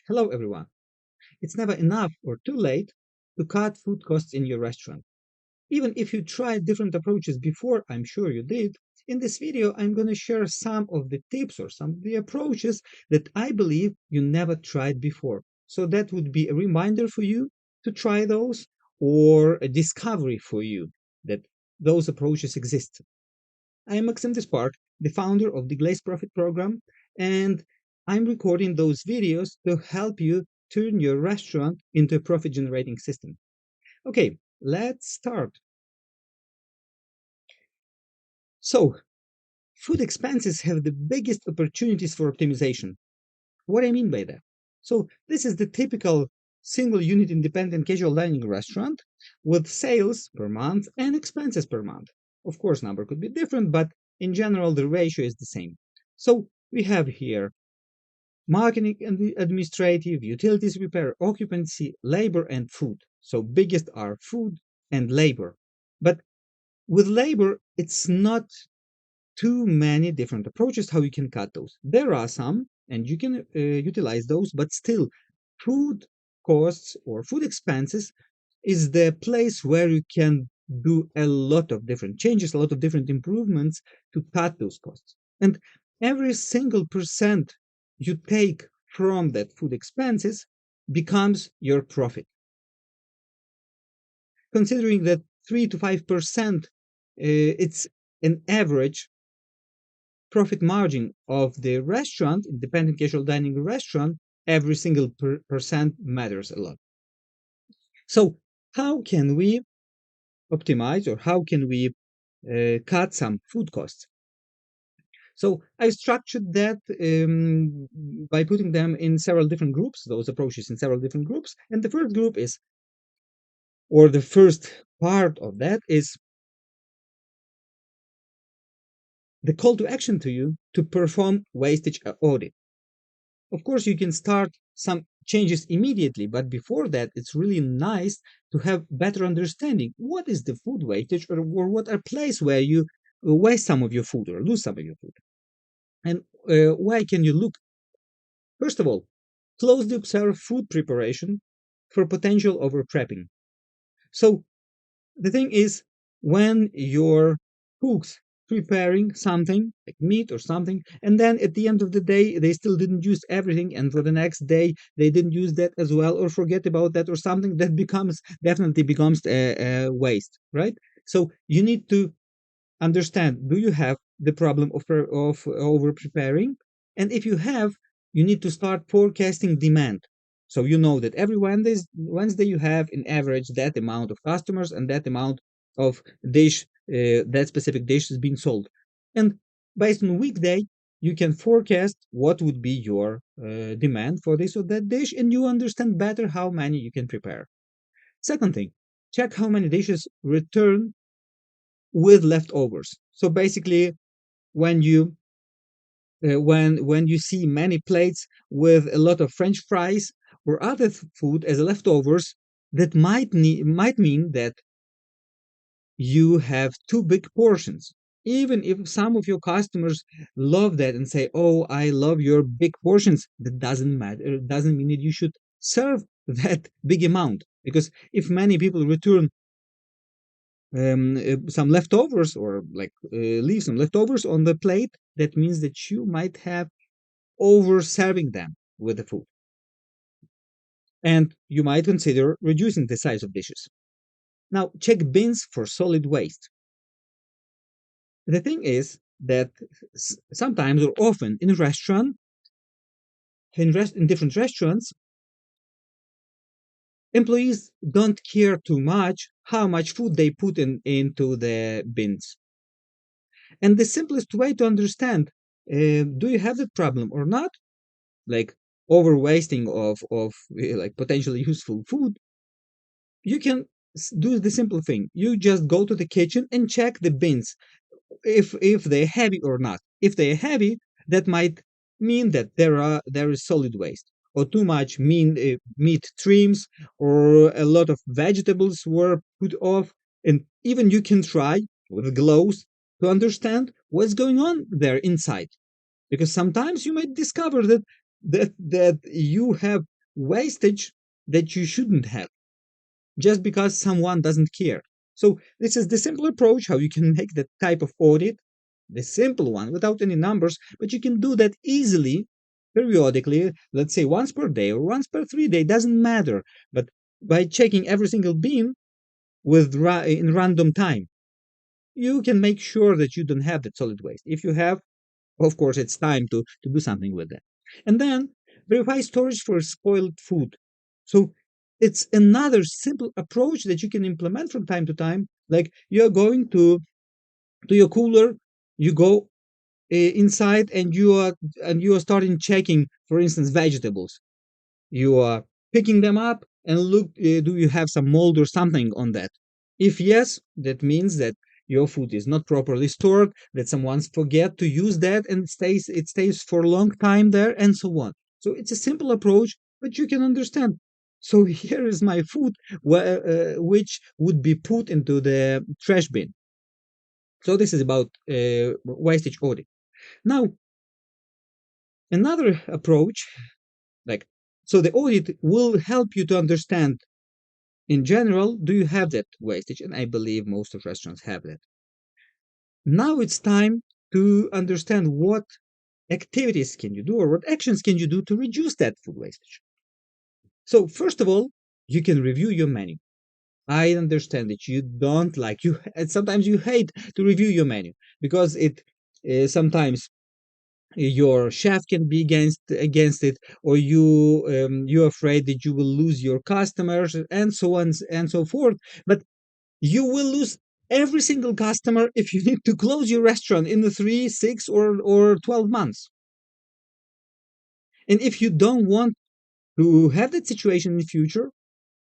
Hello, everyone. It's never enough or too late to cut food costs in your restaurant. Even if you tried different approaches before, I'm sure you did. In this video, I'm going to share some of the tips or some of the approaches that I believe you never tried before. So that would be a reminder for you to try those or a discovery for you that those approaches exist. I am Maxim Despart, the founder of the Deglaze Profit program, and I'm recording those videos to help you turn your restaurant into a profit generating system. Okay, let's start. So, food expenses have the biggest opportunities for optimization. What I mean by that? So, this is the typical single unit independent casual dining restaurant with sales per month and expenses per month. Of course, number could be different, but in general, the ratio is the same. So, we have here marketing and the administrative, utilities repair, occupancy, labor, and food. So, biggest are food and labor. But with labor, it's not too many different approaches how you can cut those. There are some, and you can utilize those, but still, food costs or food expenses is the place where you can do a lot of different changes, a lot of different improvements to cut those costs. And every single percent you take from that food expenses becomes your profit. Considering that 3 to 5%, it's an average profit margin of the restaurant, independent casual dining restaurant, every single percent matters a lot. So, how can we optimize or how can we cut some food costs? So, I structured that by putting them in several different groups, those approaches in several different groups. And the first group is, or the first part of that is the call to action to you to perform wastage audit. Of course, you can start some changes immediately, but before that, it's really nice to have better understanding. What is the food wastage, or what are places where you waste some of your food or lose some of your food? And why can you look? First of all, closely observe food preparation for potential over prepping. So the thing is, when your cooks preparing something like meat or something, and then at the end of the day they still didn't use everything, and for the next day they didn't use that as well, or forget about that or something, that becomes definitely becomes a waste, right? So you need to understand: do you have the problem of over preparing? And if you have, you need to start forecasting demand. So you know that every Wednesday you have in average that amount of customers and that amount of dish, that specific dish is being sold. And based on weekday, you can forecast what would be your demand for this or that dish, and you understand better how many you can prepare. Second thing, check how many dishes return with leftovers. So basically, when you see many plates with a lot of French fries or other food as leftovers, that might mean that you have too big portions. Even if some of your customers love that and say, "Oh, I love your big portions," that doesn't matter. It doesn't mean that you should serve that big amount, because if many people return some leftovers, or like leave some leftovers on the plate, that means that you might have over serving them with the food, and you might consider reducing the size of dishes. Now, check bins for solid waste. The thing is that sometimes or often in different restaurants, employees don't care too much how much food they put into the bins. And the simplest way to understand, do you have that problem or not, like over wasting of like potentially useful food, you can do the simple thing. You just go to the kitchen and check the bins if they're heavy or not. If they're heavy, that might mean that there is solid waste, or too much meat trims, or a lot of vegetables were put off. And even you can try with gloves to understand what's going on there inside, because sometimes you might discover that you have wastage that you shouldn't have just because someone doesn't care. So this is the simple approach how you can make that type of audit, the simple one without any numbers, but you can do that easily, periodically, let's say once per day or once per 3 days, doesn't matter. But by checking every single bean in random time, you can make sure that you don't have that solid waste. If you have, of course, it's time to do something with that. And then verify storage for spoiled food. So it's another simple approach that you can implement from time to time. Like you're going to your cooler, you go inside and you are starting checking, for instance, vegetables. You are picking them up and look, do you have some mold or something on that? If yes, that means that your food is not properly stored, that someone's forget to use that and it stays for a long time there and so on. So it's a simple approach, but you can understand. So here is my food which would be put into the trash bin. So this is about wastage audit. Now, another approach, like, so the audit will help you to understand in general, do you have that wastage? And I believe most of restaurants have that. Now it's time to understand what activities can you do or what actions can you do to reduce that food wastage. So first of all, you can review your menu. I understand that you don't like you and sometimes you hate to review your menu because it sometimes your chef can be against it, or you're afraid that you will lose your customers and so on and so forth. But you will lose every single customer if you need to close your restaurant in the 3, 6, or 12 months. And if you don't want to have that situation in the future,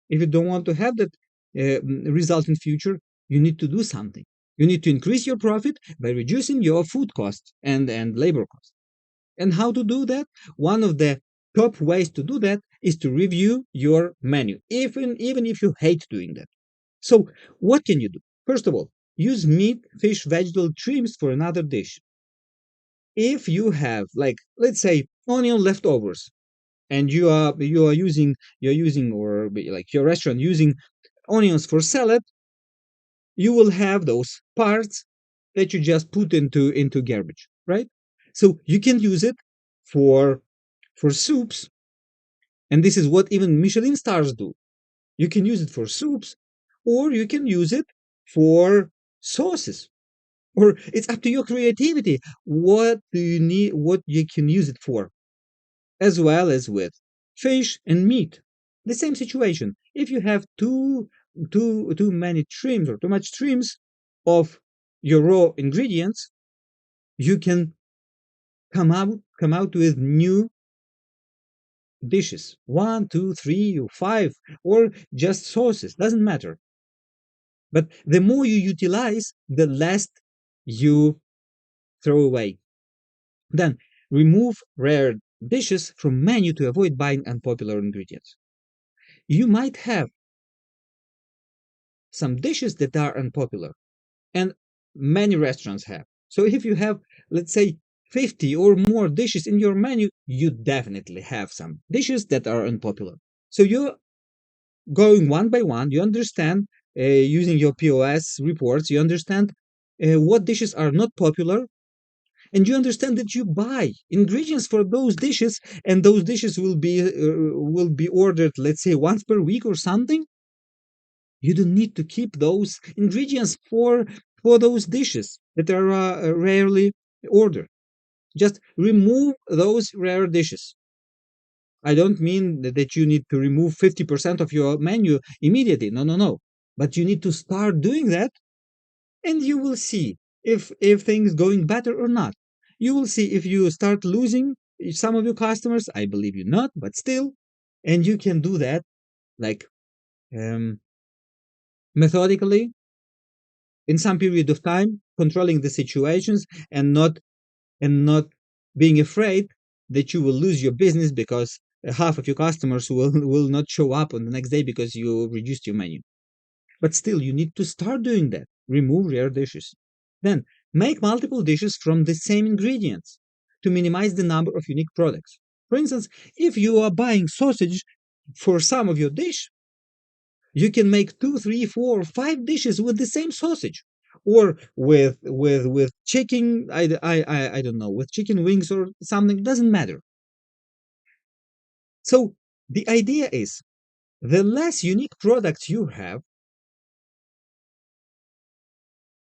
if you don't want to have that result in future, you need to do something. You need to increase your profit by reducing your food costs and labor costs. And how to do that? One of the top ways to do that is to review your menu, even if you hate doing that. So, what can you do? First of all, use meat, fish, vegetable trims for another dish. If you have, like, let's say, onion leftovers, and you're using or like your restaurant using onions for salad, you will have those parts that you just put into garbage, right? So you can use it for soups, and this is what even Michelin stars do. You can use it for soups, or you can use it for sauces, or it's up to your creativity. What do you need? What you can use it for, as well as with fish and meat. The same situation. If you have too many trims or too much trims of your raw ingredients, you can come out with new dishes, one, two, three, or five, or just sauces. Doesn't matter. But the more you utilize, the less you throw away. Then remove rare dishes from menu to avoid buying unpopular ingredients. You might have some dishes that are unpopular, and many restaurants have. So if you have, let's say, 50 or more dishes in your menu, you definitely have some dishes that are unpopular. So you're going one by one, you understand, using your POS reports, you understand what dishes are not popular, and you understand that you buy ingredients for those dishes, and those dishes will be ordered, let's say, once per week or something. You don't need to keep those ingredients for those dishes that are rarely ordered. Just remove those rare dishes. I don't mean that you need to remove 50% of your menu immediately. No, no, no. But you need to start doing that, and you will see if things going better or not. You will see if you start losing some of your customers. I believe you not, but still, and you can do that like um, methodically in some period of time, controlling the situations and not being afraid that you will lose your business because half of your customers will not show up on the next day because you reduced your menu. But still, you need to start doing that. Remove rare dishes. Then make multiple dishes from the same ingredients to minimize the number of unique products. For instance, if you are buying sausage for some of your dish, you can make two, three, four, five dishes with the same sausage, or with chicken. I don't know, with chicken wings or something. Doesn't matter. So the idea is, the less unique products you have,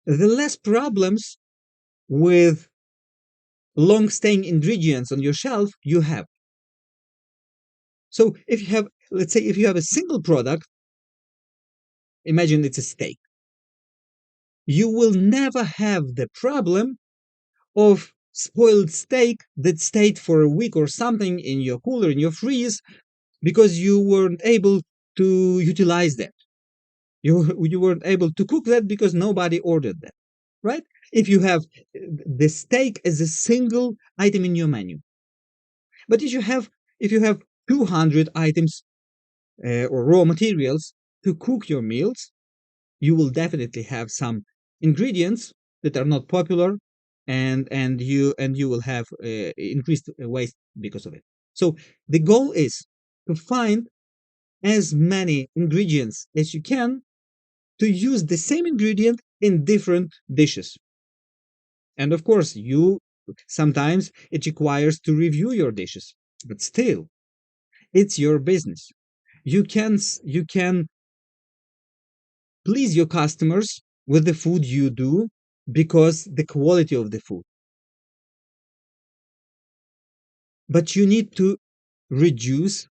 the less problems with long-staying ingredients on your shelf you have. So if you have, let's say, if you have a single product, imagine it's a steak, you will never have the problem of spoiled steak that stayed for a week or something in your cooler, in your freeze, because you weren't able to utilize that. You weren't able to cook that because nobody ordered that, right? If you have the steak as a single item in your menu. But if you have 200 items or raw materials to cook your meals, you will definitely have some ingredients that are not popular, and you will have increased waste because of it. So the goal is to find as many ingredients as you can, to use the same ingredient in different dishes. And of course, you sometimes it requires to review your dishes, but still, it's your business. You can please your customers with the food you do, because the quality of the food. But you need to reduce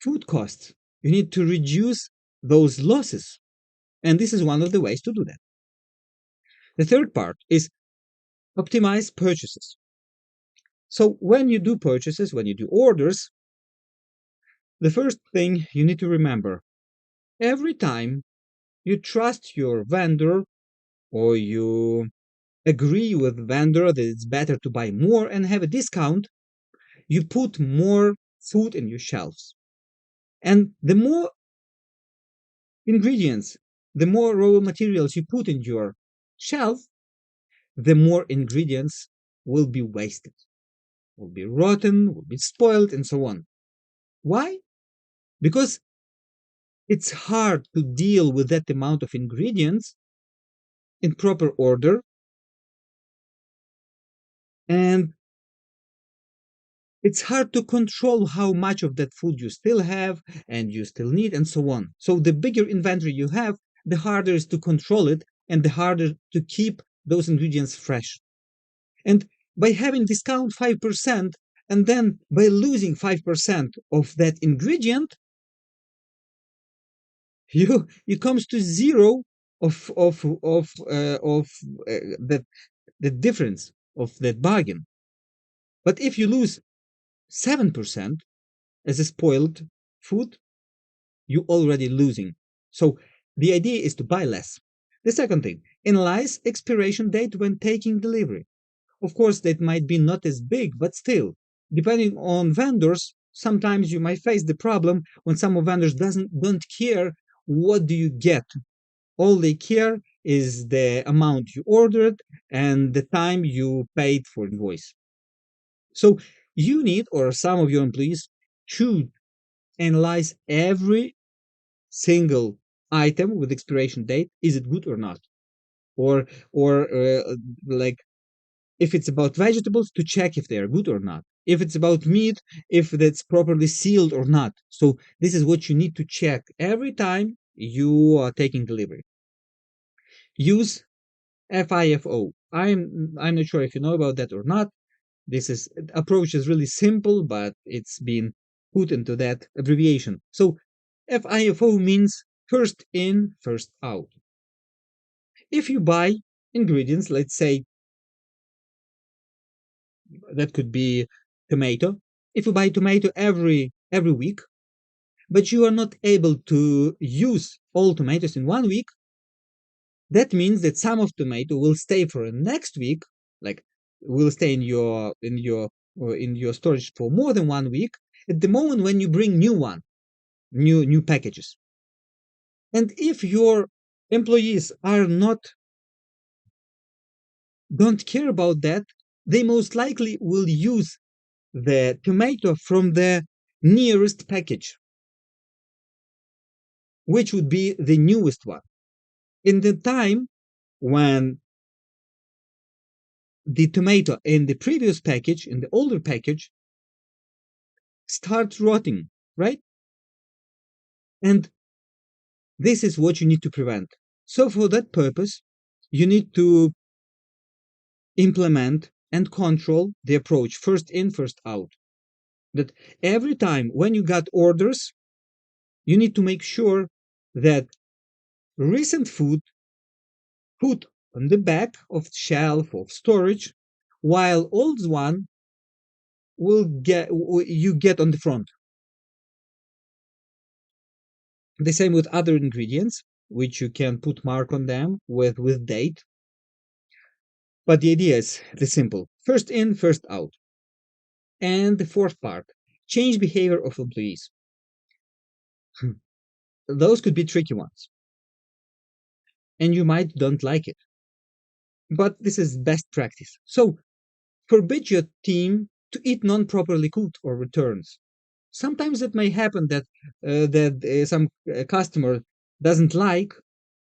food costs. You need to reduce those losses. And this is one of the ways to do that. The third part is optimize purchases. So when you do purchases, when you do orders, the first thing you need to remember, every time you trust your vendor, or you agree with vendor that it's better to buy more and have a discount, you put more food in your shelves. And the more ingredients, the more raw materials you put in your shelf, the more ingredients will be wasted, will be rotten, will be spoiled, and so on. Why? Because it's hard to deal with that amount of ingredients in proper order, and it's hard to control how much of that food you still have and you still need, and so on. So the bigger inventory you have, the harder it is to control it, and the harder to keep those ingredients fresh. And by having discount 5%, and then by losing 5% of that ingredient, you comes to zero of that the difference of that bargain. But if you lose 7% as a spoiled food, you already losing. So the idea is to buy less. The second thing, analyze expiration date when taking delivery. Of course, that might be not as big, but still, depending on vendors, sometimes you might face the problem when some of vendors don't care what do you get. All they care is the amount you ordered and the time you paid for invoice. So you need, or some of your employees should, analyze every single item with expiration date. Is it good or not? Or like, if it's about vegetables, to check if they are good or not. If it's about meat, if that's properly sealed or not. So this is what you need to check every time you are taking delivery. Use FIFO. I'm not sure if you know about that or not. This is approach is really simple, but it's been put into that abbreviation. So FIFO means first in, first out. If you buy ingredients, let's say that could be tomato. If you buy tomato every week, but you are not able to use all tomatoes in 1 week, that means that some of tomato will stay for the next week, like will stay in your storage for more than 1 week at the moment when you bring new packages. And if your employees are not don't care about that, they most likely will use the tomato from the nearest package. which would be the newest one. In the time when the tomato in the previous package, in the older package, starts rotting, right? And this is what you need to prevent. So, for that purpose, you need to implement and control the approach first in, first out. That every time when you got orders, you need to make sure that recent food put on the back of shelf of storage, while old one will get you get on the front. The same with other ingredients, which you can put mark on them with date. But the idea is the simple: first in, first out. And the fourth part: change behavior of employees. Those could be tricky ones, and you might don't like it. But this is best practice. So forbid your team to eat non-properly cooked or returns. Sometimes it may happen that some customer doesn't like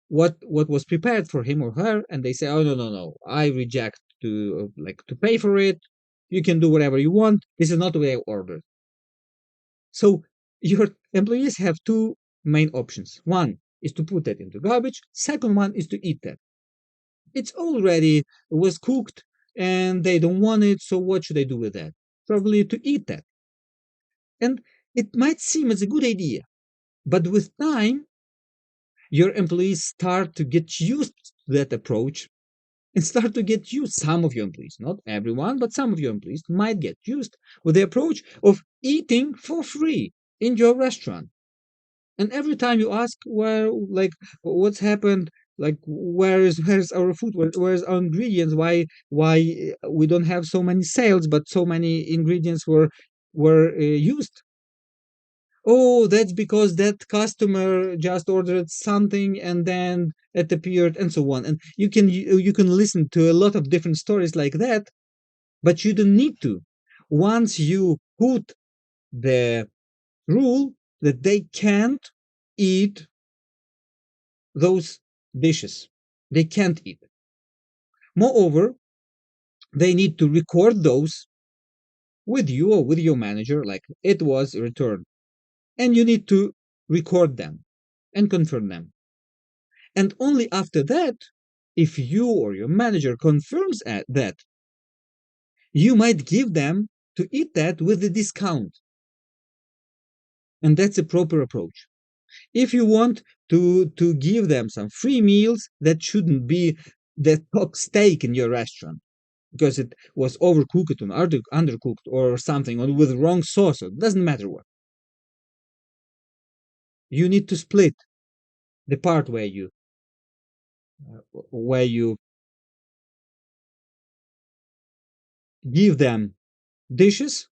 what was prepared for him or her, and they say, "Oh, no, no, no, I reject to like to pay for it. You can do whatever you want. This is not the way I ordered." So your employees have two main options. One is to put that into garbage. Second one is to eat that. It's already was cooked and they don't want it, so what should I do with that? Probably to eat that. And it might seem as a good idea, but with time, your employees start to get used to that approach and start to get used. Some of your employees, not everyone, but some of your employees might get used with the approach of eating for free in your restaurant. And every time you ask where, like, what's happened, like, where's our food, where's our ingredients, why we don't have so many sales, but so many ingredients were used. Oh, that's because that customer just ordered something and then it appeared and so on. And you can listen to a lot of different stories like that, but you don't need to. Once you put the rule that they can't eat those dishes, they can't eat. Moreover, they need to record those with you or with your manager, like it was returned, and you need to record them and confirm them. And only after that, if you or your manager confirms that, you might give them to eat that with a discount. And that's a proper approach. If you want to give them some free meals, that shouldn't be the top steak in your restaurant because it was overcooked or undercooked or something or with wrong sauce. It doesn't matter what. You need to split the part where you give them dishes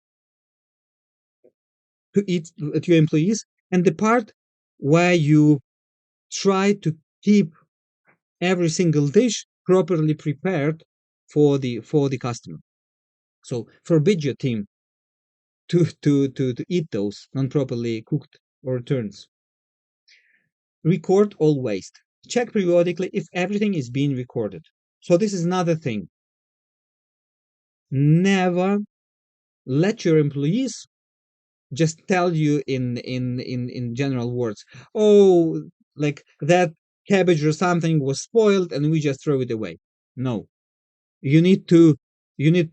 to eat to your employees, and the part where you try to keep every single dish properly prepared for the customer. So forbid your team to eat those non properly cooked or returns. Record all waste. Check periodically if everything is being recorded. So this is another thing. Never let your employees just tell you in general words, oh, like that cabbage or something was spoiled and we just throw it away. No, you need to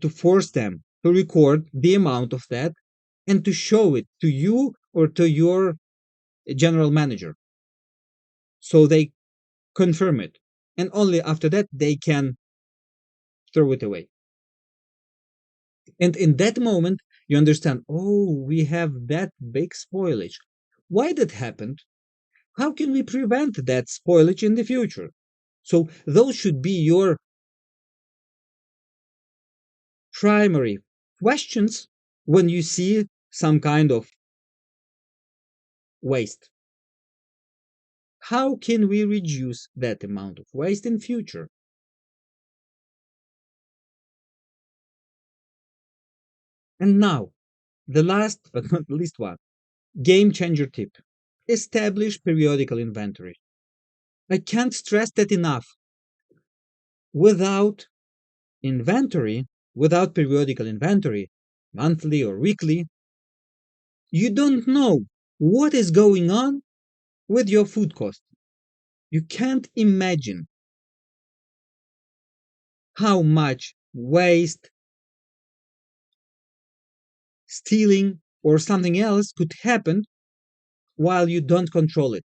force them to record the amount of that and to show it to you or to your general manager so they confirm it, and only after that they can throw it away. And in that moment you understand, oh, we have that big spoilage. Why that happened? How can we prevent that spoilage in the future? So those should be your primary questions when you see some kind of waste. How can we reduce that amount of waste in future? And now, the last but not least one, game changer tip. establish periodical inventory. I can't stress that enough. Without inventory, without periodical inventory, monthly or weekly, you don't know what is going on with your food cost. You can't imagine how much waste, stealing, or something else could happen while you don't control it,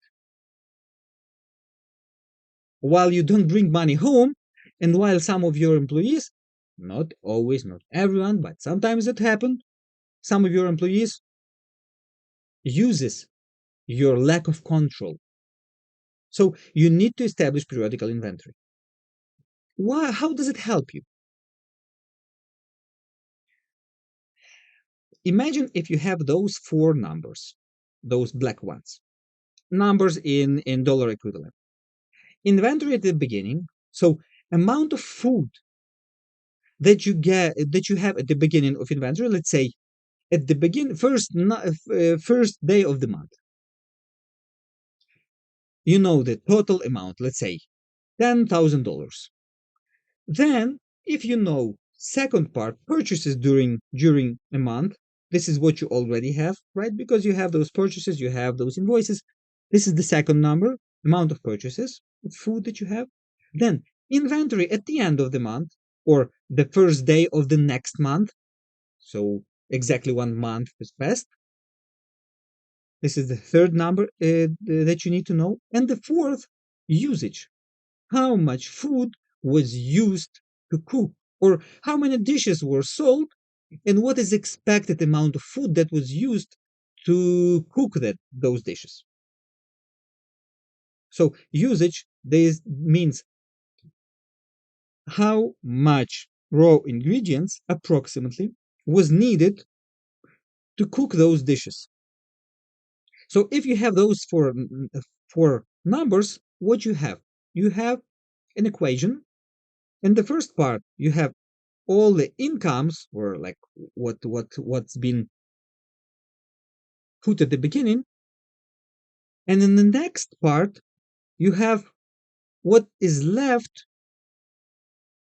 while you don't bring money home, and while some of your employees, not always, not everyone, but sometimes it happens, some of your employees uses your lack of control. So you need to establish periodical inventory. Why? How does it help you? Imagine if you have those four numbers, those black ones, numbers in dollar equivalent. Inventory at the beginning, so amount of food that you have at the beginning of inventory. Let's say at the first day of the month, you know the total amount. Let's say $10,000. Then, if you know second part purchases during a month, this is what you already have, right? Because you have those purchases, you have those invoices. This is the second number, amount of purchases of food that you have. Then inventory at the end of the month or the first day of the next month. So exactly 1 month has passed. This is the third number that you need to know. And the fourth, usage. How much food was used to cook, or how many dishes were sold, and what is expected amount of food that was used to cook those dishes. So usage this means how much raw ingredients approximately was needed to cook those dishes. So if you have those four numbers, what you have an equation. In the first part, you have all the incomes or like what's been put at the beginning, and in the next part, you have what is left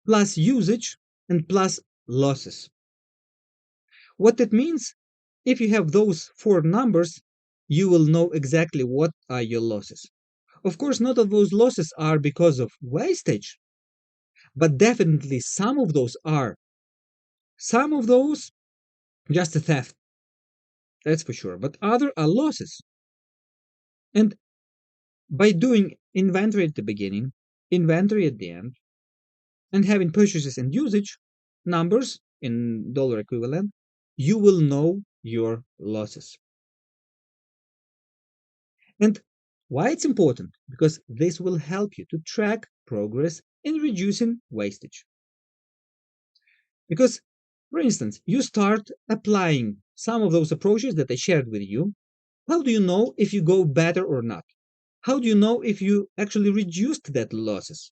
plus usage and plus losses. What that means, if you have those four numbers, you will know exactly what are your losses. Of course, not all of those losses are because of wastage, but definitely some of those are. Some of those just a theft, that's for sure, but other are losses. And by doing inventory at the beginning, inventory at the end, and having purchases and usage numbers in dollar equivalent, you will know your losses. And why it's important? Because this will help you to track progress in reducing wastage. Because, for instance, you start applying some of those approaches that I shared with you. How do you know if you go better or not? How do you know if you actually reduced that losses?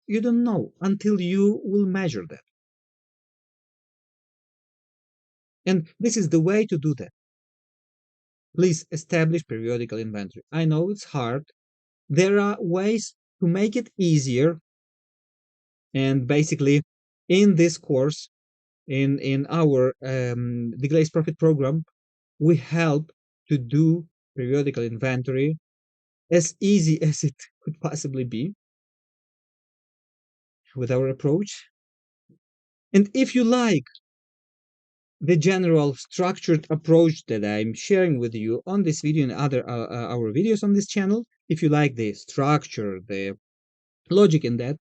You don't know until you will measure that. And this is the way to do that. Please establish periodical inventory. I know it's hard. There are ways to make it easier. And basically, in this course, in our Deglaze Profit program, we help to do periodical inventory as easy as it could possibly be with our approach. And if you like the general structured approach that I'm sharing with you on this video and other our videos on this channel, if you like the structure, the logic in that,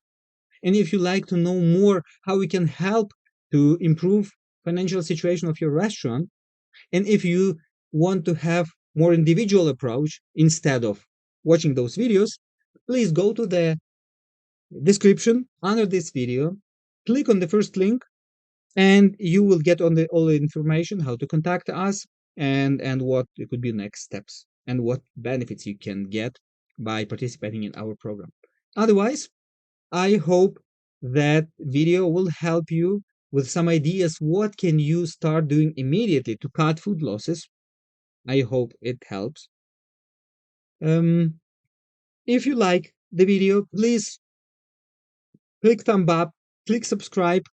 and if you like to know more how we can help to improve financial situation of your restaurant, and if you want to have more individual approach instead of watching those videos, please go to the description under this video, click on the first link, and you will get on all the information how to contact us and what it could be next steps and what benefits you can get by participating in our program. Otherwise, I hope that video will help you with some ideas what can you start doing immediately to cut food losses. I hope it helps. Um, if you like the video, please click thumb up, click subscribe,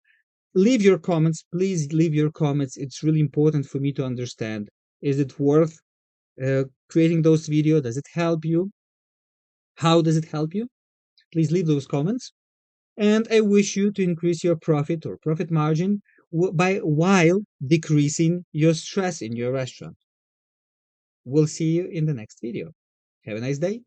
leave your comments. Please leave your comments. It's really important for me to understand. Is it worth creating those videos? Does it help you? How does it help you? Please leave those comments. And I wish you to increase your profit or profit margin by while decreasing your stress in your restaurant. We'll see you in the next video. Have a nice day.